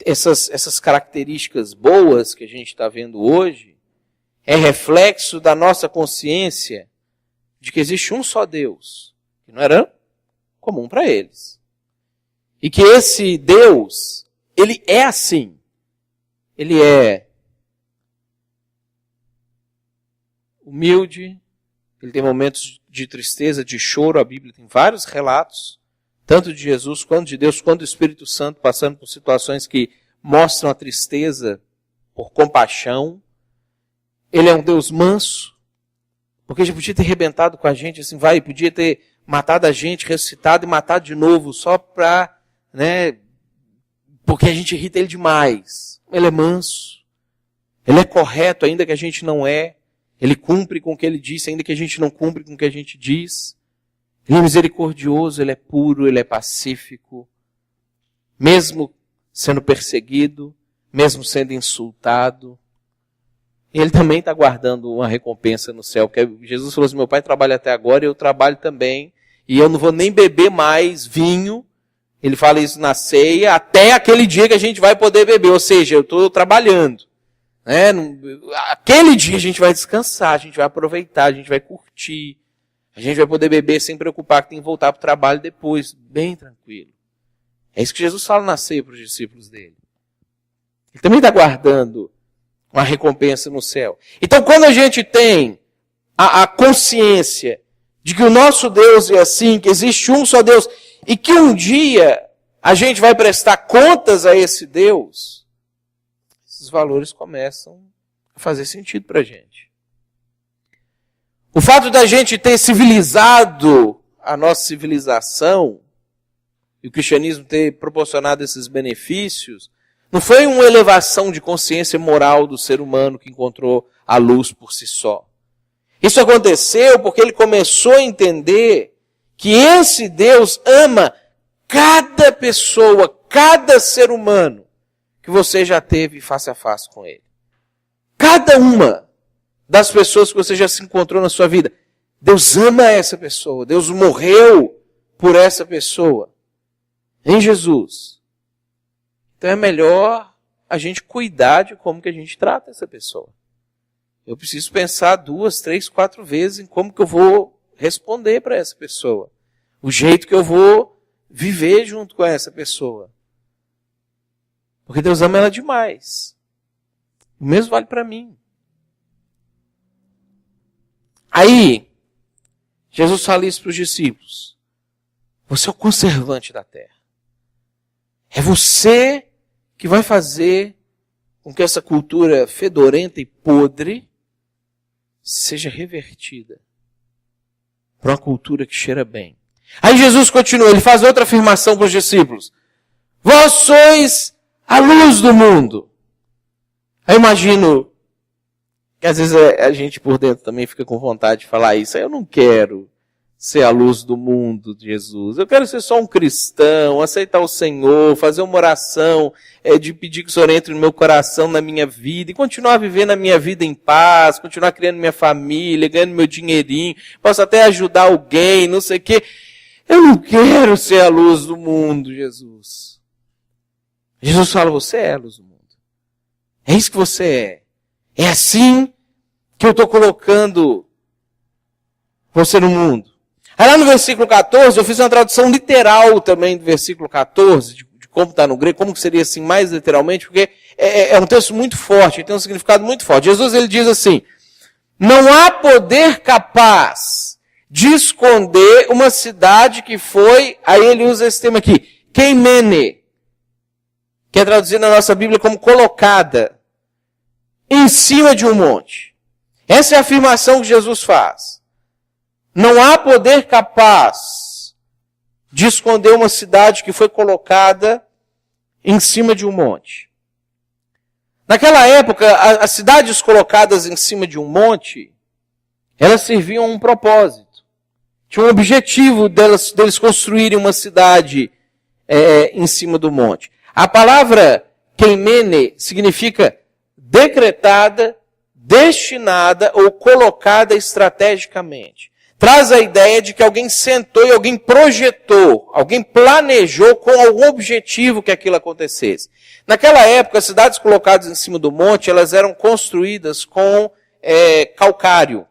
essas características boas que a gente está vendo hoje, é reflexo da nossa consciência de que existe um só Deus, que não era comum para eles. E que esse Deus, ele é assim. Ele é humilde, ele tem momentos de tristeza, de choro. A Bíblia tem vários relatos, tanto de Jesus, quanto de Deus, quanto do Espírito Santo, passando por situações que mostram a tristeza por compaixão. Ele é um Deus manso, Porque já podia ter arrebentado com a gente, assim, podia ter matado a gente, ressuscitado e matado de novo, só pra, porque a gente irrita ele demais. Ele é manso. Ele é correto, ainda que a gente não é. Ele cumpre com o que ele disse, ainda que a gente não cumpre com o que a gente diz. Ele é misericordioso, ele é puro, ele é pacífico. Mesmo sendo perseguido, mesmo sendo insultado. Ele também está guardando uma recompensa no céu. Porque Jesus falou assim, meu pai trabalha até agora e eu trabalho também. E eu não vou nem beber mais vinho. Ele fala isso na ceia, até aquele dia que a gente vai poder beber. Ou seja, eu estou trabalhando. Aquele dia a gente vai descansar, a gente vai aproveitar, a gente vai curtir. A gente vai poder beber sem preocupar que tem que voltar para o trabalho depois. Bem tranquilo. É isso que Jesus fala na ceia para os discípulos dele. Ele também está guardando uma recompensa no céu. Então, quando a gente tem a consciência de que o nosso Deus é assim, que existe um só Deus, e que um dia a gente vai prestar contas a esse Deus, esses valores começam a fazer sentido para a gente. O fato da gente ter civilizado a nossa civilização, e o cristianismo ter proporcionado esses benefícios, não foi uma elevação de consciência moral do ser humano que encontrou a luz por si só. Isso aconteceu porque ele começou a entender que esse Deus ama cada pessoa, cada ser humano que você já teve face a face com ele. Cada uma das pessoas que você já se encontrou na sua vida. Deus ama essa pessoa. Deus morreu por essa pessoa. Em Jesus. Então é melhor a gente cuidar de como que a gente trata essa pessoa. Eu preciso pensar 2, 3, 4 vezes em como que eu vou responder para essa pessoa. O jeito que eu vou viver junto com essa pessoa. Porque Deus ama ela demais. O mesmo vale para mim. Aí, Jesus fala isso para os discípulos. Você é o conservante da terra. É você que vai fazer com que essa cultura fedorenta e podre seja revertida para uma cultura que cheira bem. Aí Jesus continua, ele faz outra afirmação para os discípulos. Vós sois a luz do mundo. Aí eu imagino que às vezes a gente por dentro também fica com vontade de falar isso. Eu não quero ser a luz do mundo de Jesus. Eu quero ser só um cristão, aceitar o Senhor, fazer uma oração, de pedir que o Senhor entre no meu coração, na minha vida, e continuar vivendo a minha vida em paz, continuar criando minha família, ganhando meu dinheirinho, posso até ajudar alguém, não sei o quê. Eu não quero ser a luz do mundo, Jesus. Jesus fala, você é a luz do mundo. É isso que você é. É assim que eu estou colocando você no mundo. Aí lá no versículo 14, eu fiz uma tradução literal também do versículo 14, de como está no grego, como que seria assim mais literalmente, porque é um texto muito forte, tem um significado muito forte. Jesus ele diz assim, não há poder capaz de esconder uma cidade que foi, aí ele usa esse termo aqui, keimene, que é traduzido na nossa Bíblia como colocada em cima de um monte. Essa é a afirmação que Jesus faz. Não há poder capaz de esconder uma cidade que foi colocada em cima de um monte. Naquela época, as cidades colocadas em cima de um monte, elas serviam a um propósito. Tinha um objetivo deles construírem uma cidade em cima do monte. A palavra keimene significa decretada, destinada ou colocada estrategicamente. Traz a ideia de que alguém sentou e alguém projetou, alguém planejou com algum objetivo que aquilo acontecesse. Naquela época, as cidades colocadas em cima do monte, elas eram construídas com calcário.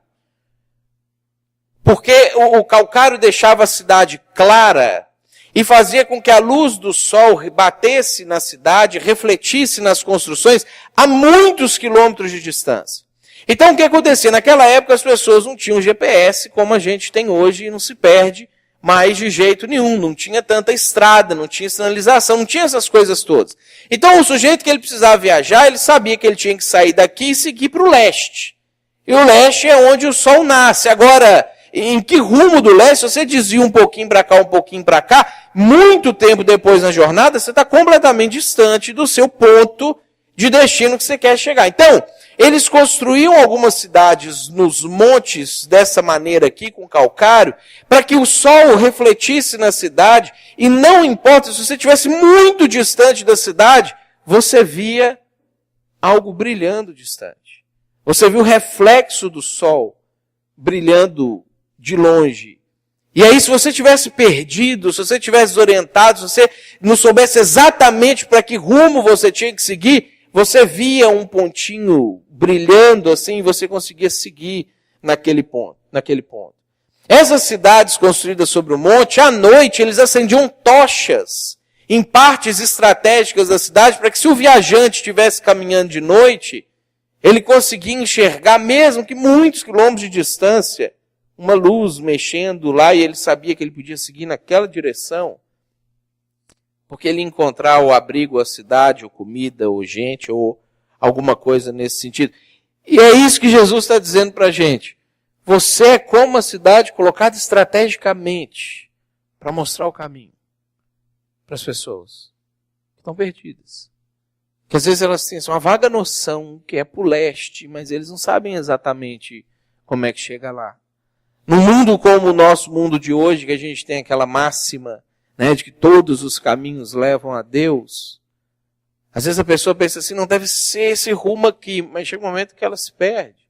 Porque o calcário deixava a cidade clara e fazia com que a luz do sol batesse na cidade, refletisse nas construções a muitos quilômetros de distância. Então o que acontecia? Naquela época as pessoas não tinham GPS como a gente tem hoje e não se perde mais de jeito nenhum. Não tinha tanta estrada, não tinha sinalização, não tinha essas coisas todas. Então o sujeito que ele precisava viajar, ele sabia que ele tinha que sair daqui e seguir para o leste. E o leste é onde o sol nasce. Agora, em que rumo do leste, se você desvia um pouquinho para cá, um pouquinho para cá, muito tempo depois na jornada, você está completamente distante do seu ponto de destino que você quer chegar. Então, eles construíam algumas cidades nos montes dessa maneira aqui, com calcário, para que o sol refletisse na cidade, e não importa se você estivesse muito distante da cidade, você via algo brilhando distante. Você viu o reflexo do sol brilhando de longe. E aí, se você tivesse perdido, se você tivesse desorientado, se você não soubesse exatamente para que rumo você tinha que seguir, você via um pontinho brilhando assim, e você conseguia seguir naquele ponto. Essas cidades construídas sobre o monte, à noite eles acendiam tochas em partes estratégicas da cidade, para que se o viajante estivesse caminhando de noite, ele conseguia enxergar, mesmo que muitos quilômetros de distância, uma luz mexendo lá, e ele sabia que ele podia seguir naquela direção, porque ele ia encontrar o abrigo, a cidade, ou comida, ou gente, ou alguma coisa nesse sentido. E é isso que Jesus está dizendo para a gente. Você é como uma cidade colocada estrategicamente para mostrar o caminho para as pessoas que estão perdidas. Que às vezes elas têm uma vaga noção que é para o leste, mas eles não sabem exatamente como é que chega lá. Num mundo como o nosso mundo de hoje, que a gente tem aquela máxima, né, de que todos os caminhos levam a Deus, às vezes a pessoa pensa assim, não deve ser esse rumo aqui, mas chega um momento que ela se perde.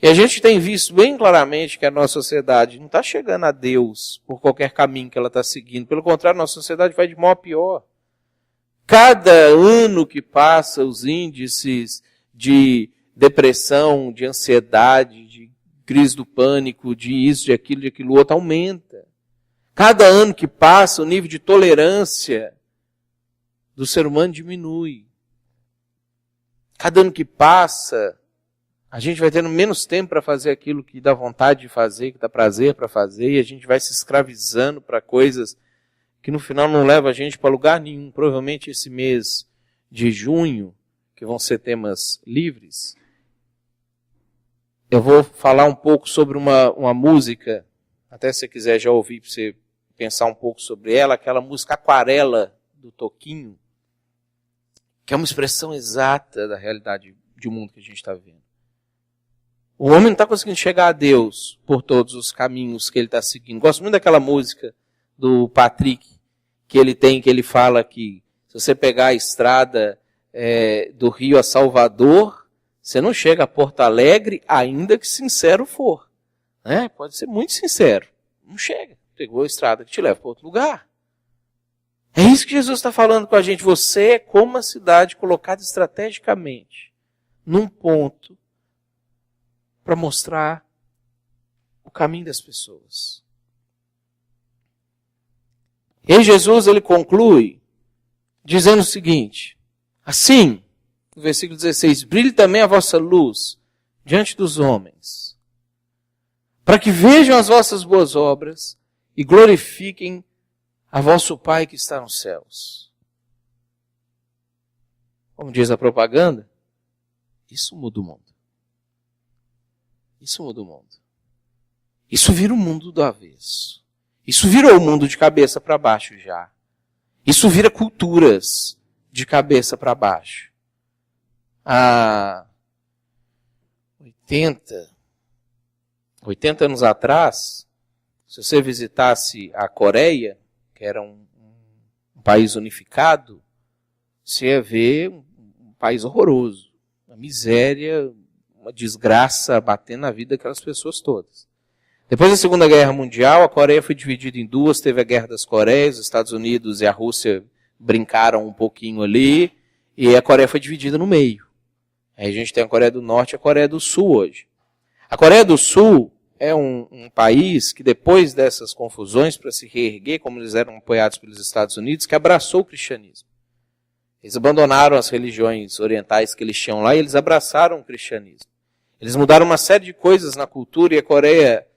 E a gente tem visto bem claramente que a nossa sociedade não está chegando a Deus por qualquer caminho que ela está seguindo. Pelo contrário, a nossa sociedade vai de mal a pior. Cada ano que passa, os índices de depressão, de ansiedade, de crise do pânico, de isso, de aquilo outro, aumenta. Cada ano que passa, o nível de tolerância do ser humano diminui. Cada ano que passa, a gente vai tendo menos tempo para fazer aquilo que dá vontade de fazer, que dá prazer para fazer, e a gente vai se escravizando para coisas que no final não levam a gente para lugar nenhum. Provavelmente esse mês de junho, que vão ser temas livres, eu vou falar um pouco sobre uma música, até se você quiser já ouvir para você pensar um pouco sobre ela, aquela música Aquarela, do Toquinho, que é uma expressão exata da realidade de mundo que a gente está vendo. O homem não está conseguindo chegar a Deus por todos os caminhos que ele está seguindo. Gosto muito daquela música do Patrick, que ele fala que se você pegar a estrada do Rio a Salvador, você não chega a Porto Alegre, ainda que sincero for. Né? Pode ser muito sincero. Não chega. Pegou a estrada que te leva para outro lugar. É isso que Jesus está falando com a gente. Você é como uma cidade colocada estrategicamente num ponto para mostrar o caminho das pessoas. E aí Jesus, ele conclui dizendo o seguinte: assim, no versículo 16, brilhe também a vossa luz diante dos homens, para que vejam as vossas boas obras e glorifiquem a vosso Pai que está nos céus. Como diz a propaganda, isso muda o mundo. Isso muda o mundo. Isso vira o mundo do avesso. Isso virou o mundo de cabeça para baixo já. Isso vira culturas de cabeça para baixo. Há 80 anos atrás, se você visitasse a Coreia, que era um país unificado, você ia ver um país horroroso. Uma miséria, uma desgraça batendo na vida daquelas pessoas todas. Depois da Segunda Guerra Mundial, a Coreia foi dividida em duas, teve a Guerra das Coreias, os Estados Unidos e a Rússia brincaram um pouquinho ali, e a Coreia foi dividida no meio. Aí a gente tem a Coreia do Norte e a Coreia do Sul hoje. A Coreia do Sul é um país que depois dessas confusões, para se reerguer, como eles eram apoiados pelos Estados Unidos, que abraçou o cristianismo. Eles abandonaram as religiões orientais que eles tinham lá e eles abraçaram o cristianismo. Eles mudaram uma série de coisas na cultura, e a Coreia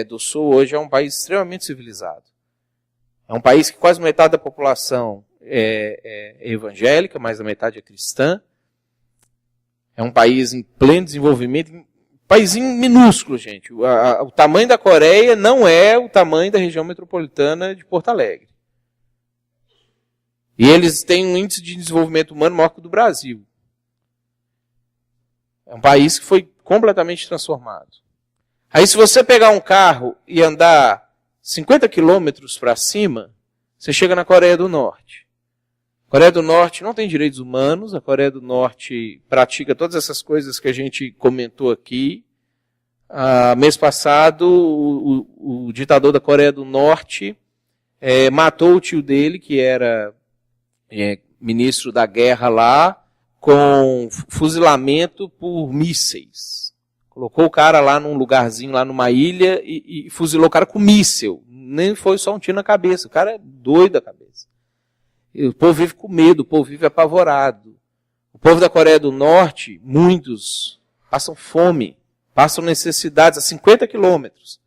do Sul hoje é um país extremamente civilizado. É um país que quase metade da população é evangélica, mais da metade é cristã. É um país em pleno desenvolvimento, em Paísinho minúsculo, gente. O tamanho da Coreia não é o tamanho da região metropolitana de Porto Alegre. E eles têm um índice de desenvolvimento humano maior que o do Brasil. É um país que foi completamente transformado. Aí se você pegar um carro e andar 50 quilômetros para cima, você chega na Coreia do Norte. A Coreia do Norte não tem direitos humanos, a Coreia do Norte pratica todas essas coisas que a gente comentou aqui. Mês passado, o ditador da Coreia do Norte matou o tio dele, que era ministro da guerra lá, com fuzilamento por mísseis. Colocou o cara lá num lugarzinho, lá numa ilha, e fuzilou o cara com míssel. Nem foi só um tiro na cabeça, o cara é doido da cabeça. E o povo vive com medo, o povo vive apavorado. O povo da Coreia do Norte, muitos, passam fome, passam necessidades a 50 quilômetros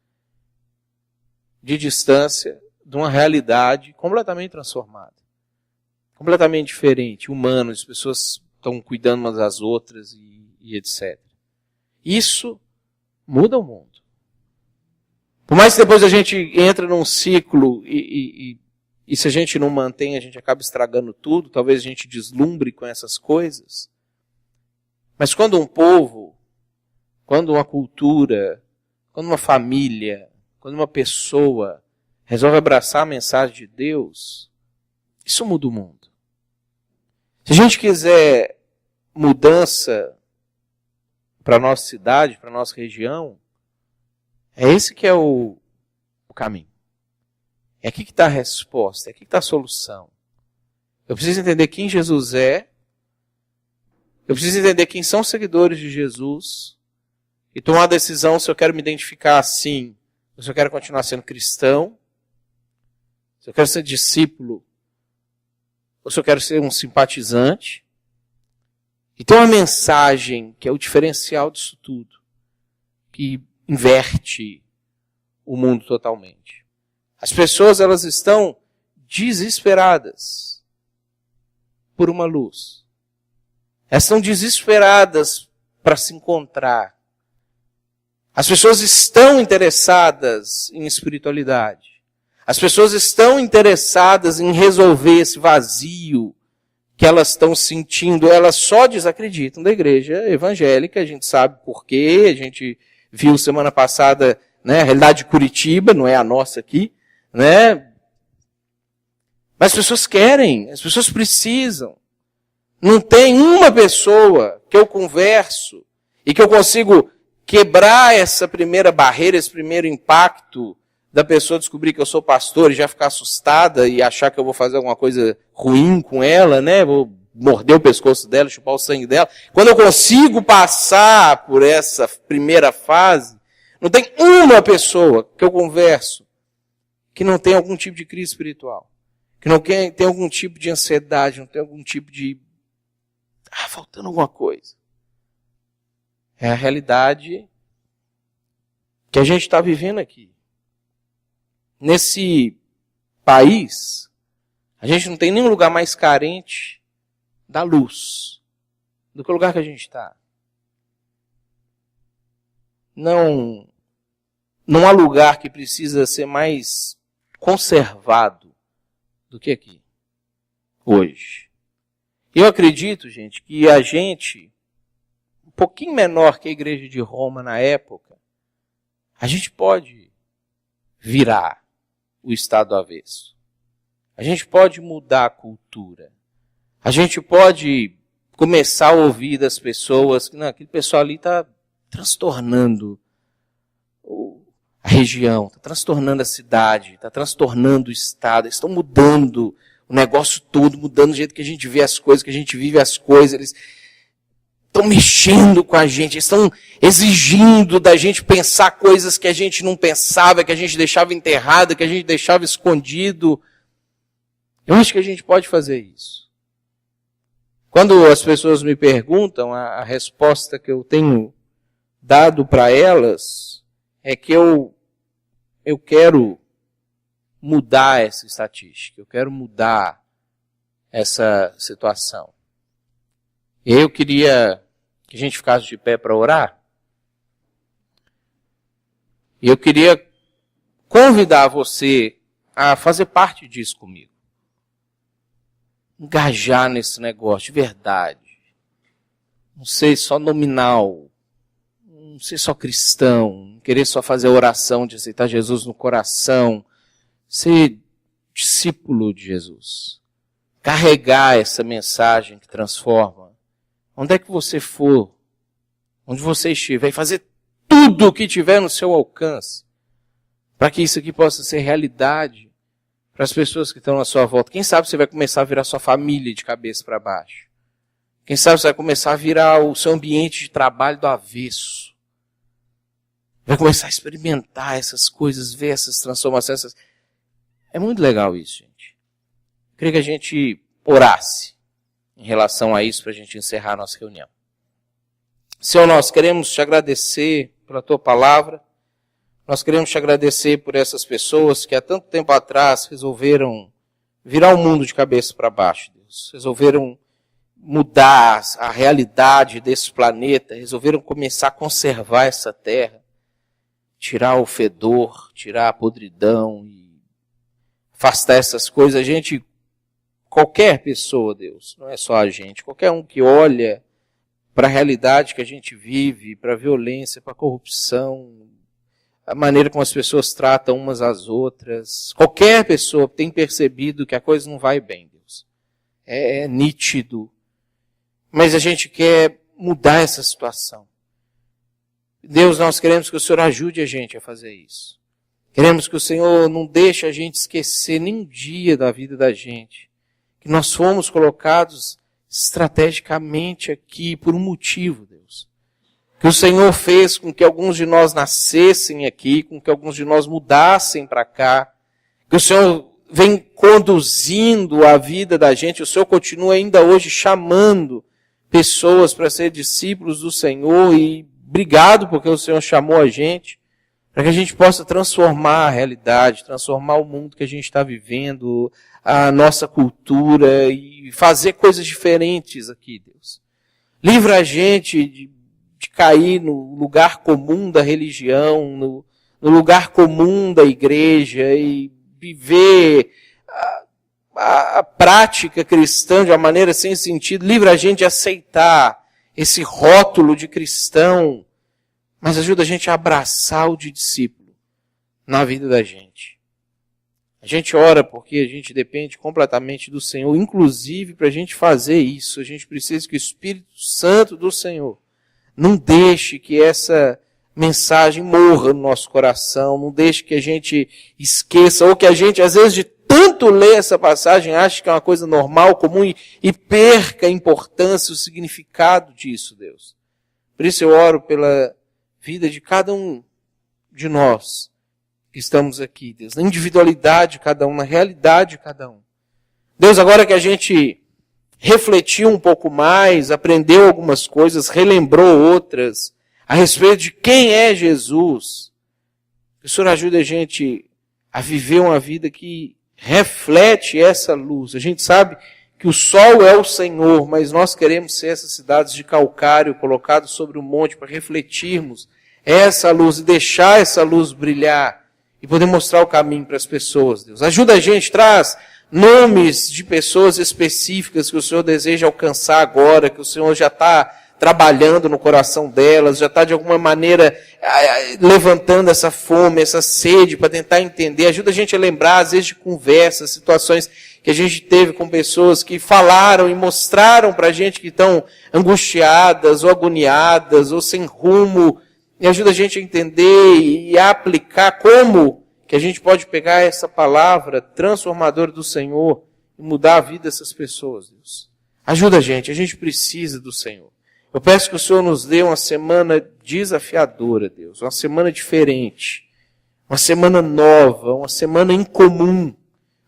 de distância de uma realidade completamente transformada. Completamente diferente, humanos, as pessoas estão cuidando umas das outras e etc. Isso muda o mundo. Por mais que depois a gente entre num ciclo e se a gente não mantém, a gente acaba estragando tudo, talvez a gente deslumbre com essas coisas. Mas quando um povo, quando uma cultura, quando uma família, quando uma pessoa resolve abraçar a mensagem de Deus, isso muda o mundo. Se a gente quiser mudança para a nossa cidade, para a nossa região, é esse que é o caminho. É aqui que está a resposta, é aqui que está a solução. Eu preciso entender quem Jesus é, eu preciso entender quem são os seguidores de Jesus, e tomar a decisão se eu quero me identificar assim, ou se eu quero continuar sendo cristão, se eu quero ser discípulo, ou se eu quero ser um simpatizante. E tem uma mensagem que é o diferencial disso tudo, que inverte o mundo totalmente. As pessoas, elas estão desesperadas por uma luz. Elas estão desesperadas para se encontrar. As pessoas estão interessadas em espiritualidade. As pessoas estão interessadas em resolver esse vazio que elas estão sentindo. Elas só desacreditam da igreja evangélica, a gente sabe por quê, a gente viu semana passada, né, a realidade de Curitiba, não é a nossa aqui, né? Mas as pessoas querem, as pessoas precisam. Não tem uma pessoa que eu converso e que eu consigo quebrar essa primeira barreira, esse primeiro impacto da pessoa descobrir que eu sou pastor e já ficar assustada e achar que eu vou fazer alguma coisa ruim com ela, né? Vou morder o pescoço dela, chupar o sangue dela. Quando eu consigo passar por essa primeira fase, não tem uma pessoa que eu converso que não tem algum tipo de crise espiritual, que não tem algum tipo de ansiedade, não tem algum tipo de faltando alguma coisa. É a realidade que a gente está vivendo aqui. Nesse país, a gente não tem nenhum lugar mais carente da luz do que o lugar que a gente está. Não há lugar que precisa ser mais conservado do que aqui, hoje. Eu acredito, gente, que a gente, um pouquinho menor que a igreja de Roma na época, a gente pode virar o estado do avesso. A gente pode mudar a cultura. A gente pode começar a ouvir das pessoas que aquele pessoal ali está transtornando a região, está transtornando a cidade, está transtornando o estado, eles estão mudando o negócio todo, mudando o jeito que a gente vê as coisas, que a gente vive as coisas, eles estão mexendo com a gente, eles estão exigindo da gente pensar coisas que a gente não pensava, que a gente deixava enterrado, que a gente deixava escondido. Eu acho que a gente pode fazer isso. Quando as pessoas me perguntam, a resposta que eu tenho dado para elas é que eu quero mudar essa estatística, eu quero mudar essa situação. E eu queria que a gente ficasse de pé para orar. E eu queria convidar você a fazer parte disso comigo. Engajar nesse negócio de verdade. Não ser só nominal. Não ser só cristão. Não querer só fazer a oração de aceitar Jesus no coração. Ser discípulo de Jesus. Carregar essa mensagem que transforma. Onde é que você for, onde você estiver, e fazer tudo o que tiver no seu alcance, para que isso aqui possa ser realidade para as pessoas que estão à sua volta. Quem sabe você vai começar a virar sua família de cabeça para baixo. Quem sabe você vai começar a virar o seu ambiente de trabalho do avesso. Vai começar a experimentar essas coisas, ver essas transformações. É muito legal isso, gente. Eu queria que a gente orasse em relação a isso para a gente encerrar a nossa reunião. Senhor, nós queremos te agradecer pela tua palavra. Nós queremos te agradecer por essas pessoas que há tanto tempo atrás resolveram virar o mundo de cabeça para baixo, Deus. Resolveram mudar a realidade desse planeta, resolveram começar a conservar essa terra, tirar o fedor, tirar a podridão e afastar essas coisas. A gente, qualquer pessoa, Deus, não é só a gente, qualquer um que olha para a realidade que a gente vive, para a violência, para a corrupção, a maneira como as pessoas tratam umas às outras, qualquer pessoa tem percebido que a coisa não vai bem, Deus. É nítido. Mas a gente quer mudar essa situação. Deus, nós queremos que o Senhor ajude a gente a fazer isso. Queremos que o Senhor não deixe a gente esquecer nem um dia da vida da gente. Que nós fomos colocados estrategicamente aqui por um motivo, Deus. Que o Senhor fez com que alguns de nós nascessem aqui, com que alguns de nós mudassem para cá. Que o Senhor vem conduzindo a vida da gente. O Senhor continua ainda hoje chamando pessoas para ser discípulos do Senhor. E obrigado porque o Senhor chamou a gente, para que a gente possa transformar a realidade, transformar o mundo que a gente está vivendo, a nossa cultura e fazer coisas diferentes aqui, Deus. Livra a gente de cair no lugar comum da religião, no lugar comum da igreja e viver a prática cristã de uma maneira sem sentido. Livra a gente de aceitar esse rótulo de cristão, mas ajuda a gente a abraçar o de discípulo na vida da gente. A gente ora porque a gente depende completamente do Senhor, inclusive para a gente fazer isso. A gente precisa que o Espírito Santo do Senhor não deixe que essa mensagem morra no nosso coração, não deixe que a gente esqueça, ou que a gente, às vezes, de tanto ler essa passagem, ache que é uma coisa normal, comum, e perca a importância, o significado disso, Deus. Por isso eu oro pela vida de cada um de nós que estamos aqui, Deus, na individualidade de cada um, na realidade de cada um. Deus, agora que a gente refletiu um pouco mais, aprendeu algumas coisas, relembrou outras, a respeito de quem é Jesus, que o Senhor ajude a gente a viver uma vida que reflete essa luz. A gente sabe que o sol é o Senhor, mas nós queremos ser essas cidades de calcário colocadas sobre o monte para refletirmos essa luz e deixar essa luz brilhar e poder mostrar o caminho para as pessoas, Deus. Ajuda a gente, traz nomes de pessoas específicas que o Senhor deseja alcançar agora, que o Senhor já está trabalhando no coração delas, já está de alguma maneira levantando essa fome, essa sede para tentar entender. Ajuda a gente a lembrar, às vezes, de conversas, situações que a gente teve com pessoas que falaram e mostraram para a gente que estão angustiadas ou agoniadas ou sem rumo. E ajuda a gente a entender e a aplicar como que a gente pode pegar essa palavra transformadora do Senhor e mudar a vida dessas pessoas, Deus. Ajuda a gente precisa do Senhor. Eu peço que o Senhor nos dê uma semana desafiadora, Deus, uma semana diferente, uma semana nova, uma semana incomum,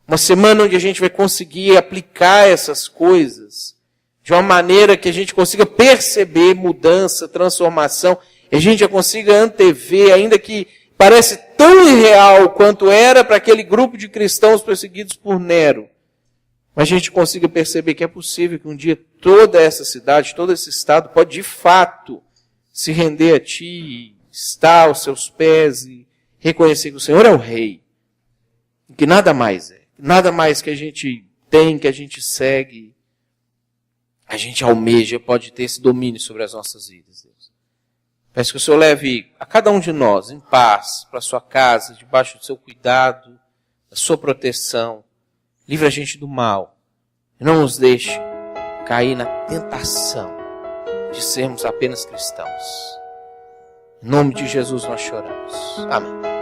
uma semana onde a gente vai conseguir aplicar essas coisas de uma maneira que a gente consiga perceber mudança, transformação, e a gente já consiga antever, ainda que parece tão irreal quanto era para aquele grupo de cristãos perseguidos por Nero, mas a gente consiga perceber que é possível que um dia toda essa cidade, todo esse estado pode de fato se render a Ti, estar aos Seus pés e reconhecer que o Senhor é o Rei, que nada mais é, nada mais que a gente tem, que a gente segue, a gente almeja, pode ter esse domínio sobre as nossas vidas, Deus. Peço que o Senhor leve a cada um de nós em paz para a sua casa, debaixo do seu cuidado, da sua proteção. Livre a gente do mal. E não nos deixe cair na tentação de sermos apenas cristãos. Em nome de Jesus nós choramos. Amém.